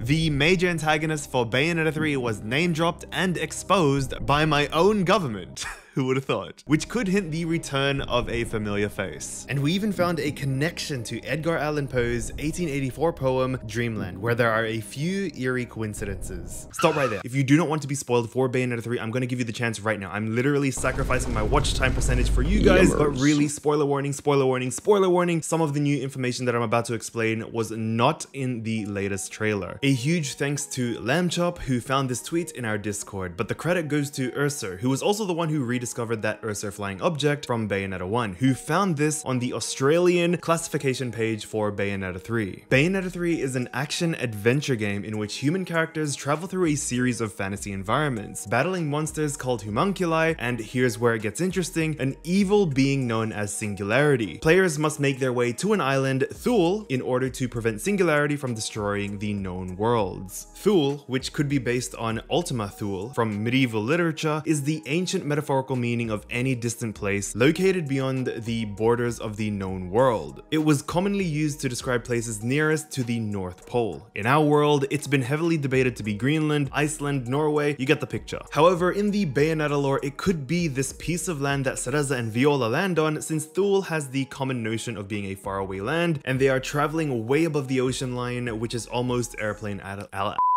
The major antagonist for Bayonetta 3 was name-dropped and exposed by my own government. Who would have thought? Which could hint the return of a familiar face. And we even found a connection to Edgar Allan Poe's 1884 poem Dreamland, where there are a few eerie coincidences. Stop right there. If you do not want to be spoiled for Bayonetta 3, I'm going to give you the chance right now. I'm literally sacrificing my watch time percentage for you guys, but really, spoiler warning, spoiler warning, spoiler warning. Some of the new information that I'm about to explain was not in the latest trailer. A huge thanks to Lambchop, who found this tweet in our Discord, but the credit goes to Ursur, who was also the one who rediscovered that Ursur flying object from Bayonetta 1, who found this on the Australian classification page for Bayonetta 3. Bayonetta 3 is an action-adventure game in which human characters travel through a series of fantasy environments, battling monsters called homunculi, and here's where it gets interesting, an evil being known as Singularity. Players must make their way to an island, Thule, in order to prevent Singularity from destroying the known worlds. Thule, which could be based on Ultima Thule from medieval literature, is the ancient metaphorical meaning of any distant place located beyond the borders of the known world. It was commonly used to describe places nearest to the North Pole. In our world, it's been heavily debated to be Greenland, Iceland, Norway, you get the picture. However, in the Bayonetta lore, it could be this piece of land that Cereza and Viola land on, since Thule has the common notion of being a faraway land, and they are traveling way above the ocean line, which is almost airplane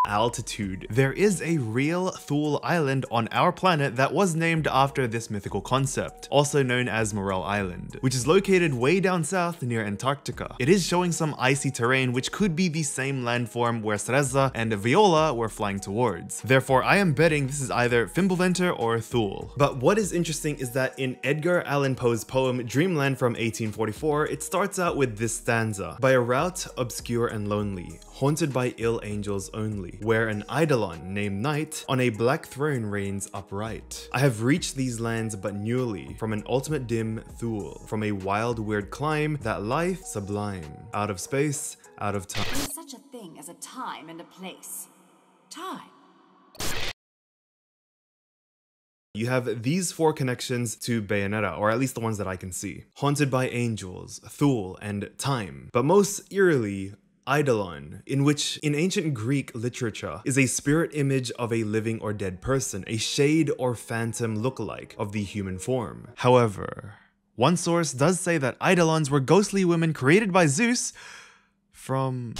altitude. There is a real Thule Island on our planet that was named after this mythical concept, also known as Morel Island, which is located way down south near Antarctica. It is showing some icy terrain, which could be the same landform where Cereza and Viola were flying towards. Therefore, I am betting this is either Fimbulventr or Thule. But what is interesting is that in Edgar Allan Poe's poem Dreamland from 1844, it starts out with this stanza: "By a route obscure and lonely, haunted by ill angels only, where an eidolon named Night on a black throne reigns upright. I have reached these lands but newly, from an ultimate dim Thule, from a wild weird climb that lieth sublime, out of space, out of time." There is such a thing as a time and a place. Time. You have these four connections to Bayonetta, or at least the ones that I can see. Haunted by angels, Thule, and time. But most eerily, Eidolon, in which in ancient Greek literature is a spirit image of a living or dead person, a shade or phantom lookalike of the human form. However, one source does say that Eidolons were ghostly women created by Zeus from...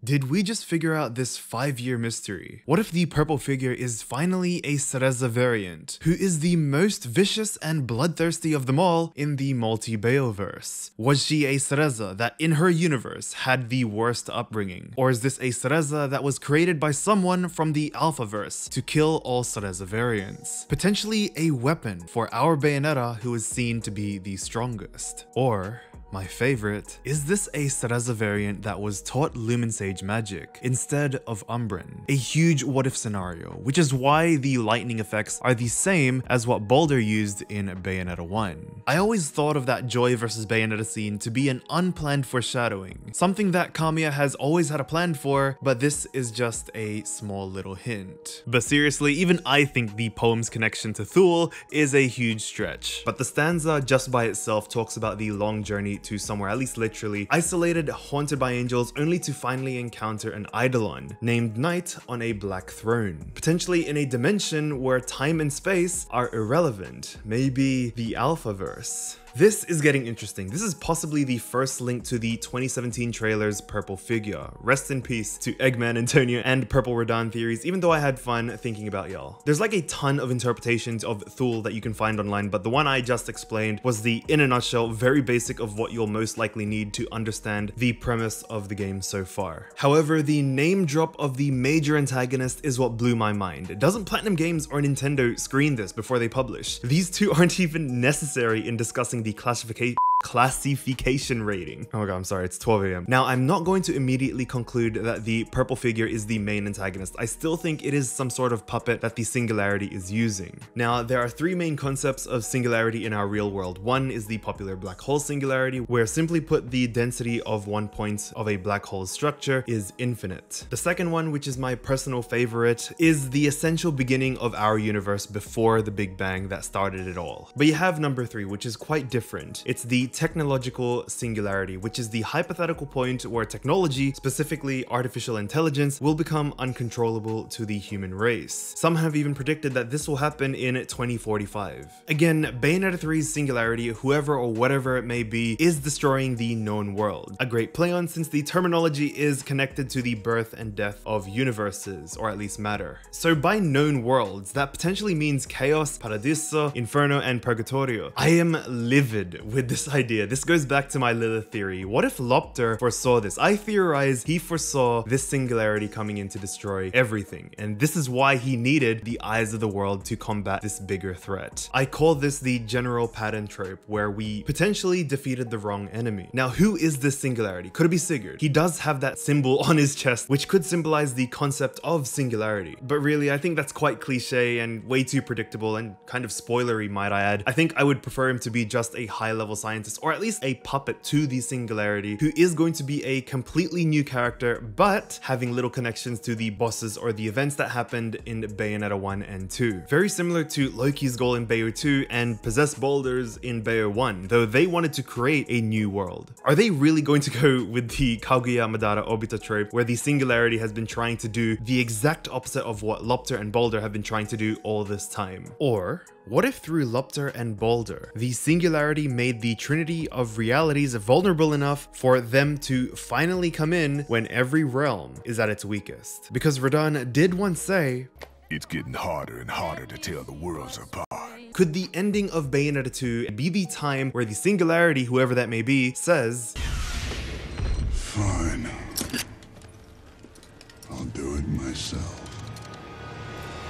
Did we just figure out this 5-year mystery? What if the purple figure is finally a Cereza variant, who is the most vicious and bloodthirsty of them all in the multi-Bayoverse? Was she a Cereza that in her universe had the worst upbringing? Or is this a Cereza that was created by someone from the Alphaverse to kill all Cereza variants? Potentially a weapon for our Bayonetta, who is seen to be the strongest. Or... my favorite, is this a Cereza variant that was taught Lumen Sage magic instead of Umbran? A huge what if scenario, which is why the lightning effects are the same as what Baldur used in Bayonetta 1. I always thought of that Joy vs Bayonetta scene to be an unplanned foreshadowing, something that Kamiya has always had a plan for, but this is just a small little hint. But seriously, even I think the poem's connection to Thule is a huge stretch. But the stanza just by itself talks about the long journey to somewhere, at least literally, isolated, haunted by angels, only to finally encounter an eidolon named Night on a black throne, potentially in a dimension where time and space are irrelevant, maybe the Alphaverse. This is getting interesting. This is possibly the first link to the 2017 trailer's purple figure. Rest in peace to Eggman, Antonio, and Purple Radahn theories, even though I had fun thinking about y'all. There's like a ton of interpretations of Thule that you can find online, but the one I just explained was the, in a nutshell, very basic of what you'll most likely need to understand the premise of the game so far. However, the name drop of the major antagonist is what blew my mind. Doesn't Platinum Games or Nintendo screen this before they publish? These two aren't even necessary in discussing the classification classification rating. Oh my god, I'm sorry, it's 12 AM. Now, I'm not going to immediately conclude that the purple figure is the main antagonist. I still think it is some sort of puppet that the Singularity is using. Now, there are three main concepts of Singularity in our real world. One is the popular black hole singularity, where simply put, the density of one point of a black hole structure is infinite. The second one, which is my personal favorite, is the essential beginning of our universe before the Big Bang that started it all. But you have number three, which is quite different. It's the technological singularity, which is the hypothetical point where technology, specifically artificial intelligence, will become uncontrollable to the human race. Some have even predicted that this will happen in 2045. Again, Bayonetta 3's singularity, whoever or whatever it may be, is destroying the known world. A great play on, since the terminology is connected to the birth and death of universes, or at least matter. So by known worlds, that potentially means chaos, paradiso, inferno, and purgatorio. I am livid with this idea. This goes back to my Lilith theory. What if Lopter foresaw this? I theorize he foresaw this singularity coming in to destroy everything, and this is why he needed the eyes of the world to combat this bigger threat. I call this the general pattern trope, where we potentially defeated the wrong enemy. Now, who is this singularity? Could it be Sigurd? He does have that symbol on his chest, which could symbolize the concept of singularity. But really, I think that's quite cliche and way too predictable and kind of spoilery, might I add. I think I would prefer him to be just a high-level scientist, or at least a puppet to the singularity, who is going to be a completely new character, but having little connections to the bosses or the events that happened in Bayonetta 1 and 2. Very similar to Loki's goal in Bayo 2 and possessed boulders in Bayo 1, though they wanted to create a new world. Are they really going to go with the Kaguya Madara Obita trope, where the singularity has been trying to do the exact opposite of what Lopter and Boulder have been trying to do all this time? Or what if through Lopter and Boulder, the singularity made the trinity of realities vulnerable enough for them to finally come in when every realm is at its weakest? Because Radahn did once say, "It's getting harder and harder to tell the worlds apart." Could the ending of Bayonetta 2 be the time where the singularity, whoever that may be, says, "Fine. I'll do it myself."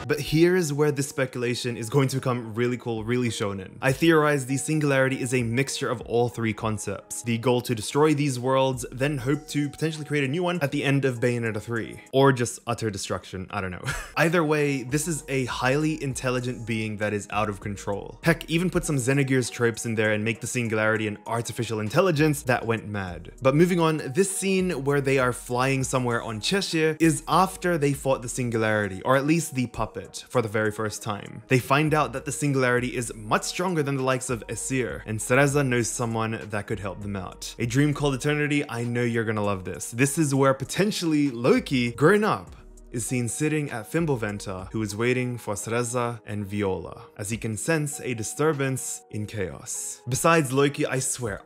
But here's where this speculation is going to become really cool, really shonen. I theorize the singularity is a mixture of all three concepts. The goal to destroy these worlds, then hope to potentially create a new one at the end of Bayonetta 3. Or just utter destruction, I don't know. Either way, this is a highly intelligent being that is out of control. Heck, even put some Xenogears tropes in there and make the singularity an artificial intelligence that went mad. But moving on, this scene where they are flying somewhere on Cheshire is after they fought the singularity, or at least the puppet, for the very first time. They find out that the singularity is much stronger than the likes of Aesir, and Cereza knows someone that could help them out. A Dream Called Eternity, I know you're gonna love this. This is where potentially Loki, grown up, is seen sitting at Fimbulventr, who is waiting for Cereza and Viola, as he can sense a disturbance in chaos. Besides Loki, I swear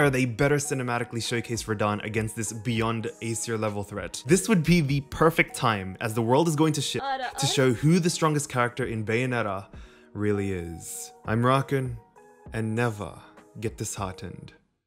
they better cinematically showcase Radahn against this beyond Aesir level threat. This would be the perfect time, as the world is going to shift, to show who the strongest character in Bayonetta really is. I'm Rakan, and never get disheartened.